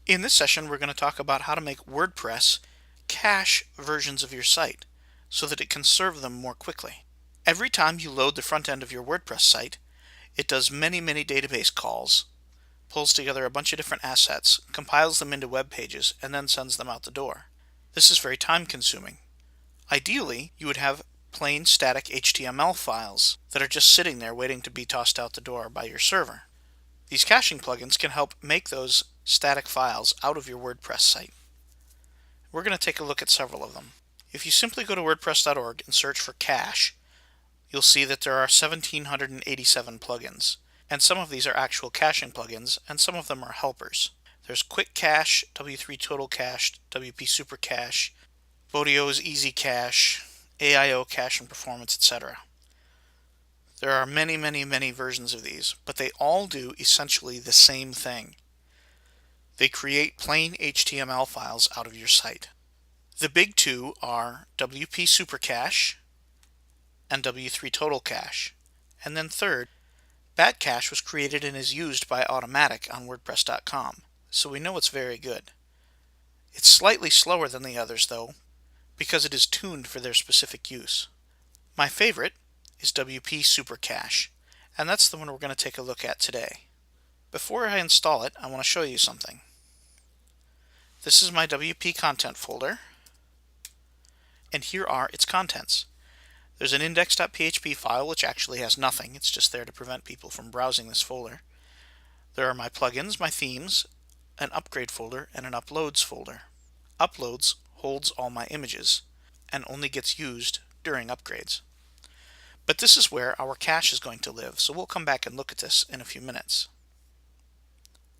In this session, we're going to talk about how to make WordPress cache versions of your site so that it can serve them more quickly. Every time you load the front end of your WordPress site, it does many database calls, pulls together a bunch of different assets, compiles them into web pages, and then sends them out the door. This is very time consuming. Ideally, you would have plain static HTML files that are just sitting there waiting to be tossed out the door by your server. These caching plugins can help make those static files out of your WordPress site. We're going to take a look at several of them. If you simply go to WordPress.org and search for cache, you'll see that there are 1,787 plugins, and some of these are actual caching plugins, and some of them are helpers. There's Quick Cache, W3 Total Cache, WP Super Cache, Bodio's Easy Cache, AIO Cache and Performance, etc. There are many versions of these, but they all do essentially the same thing. They create plain HTML files out of your site. The big two are WP Super Cache and W3 Total Cache. And then third, Bat Cache was created and is used by Automatic on WordPress.com, so we know it's very good. It's slightly slower than the others though, because it is tuned for their specific use. My favorite is WP Super Cache, and that's the one we're going to take a look at today. Before I install it, I want to show you something. This is my WP content folder, and here are its contents. There's an index.php file which actually has nothing, it's just there to prevent people from browsing this folder. There are my plugins, my themes, an upgrade folder, and an uploads folder. Uploads holds all my images and only gets used during upgrades. But this is where our cache is going to live, so we'll come back and look at this in a few minutes.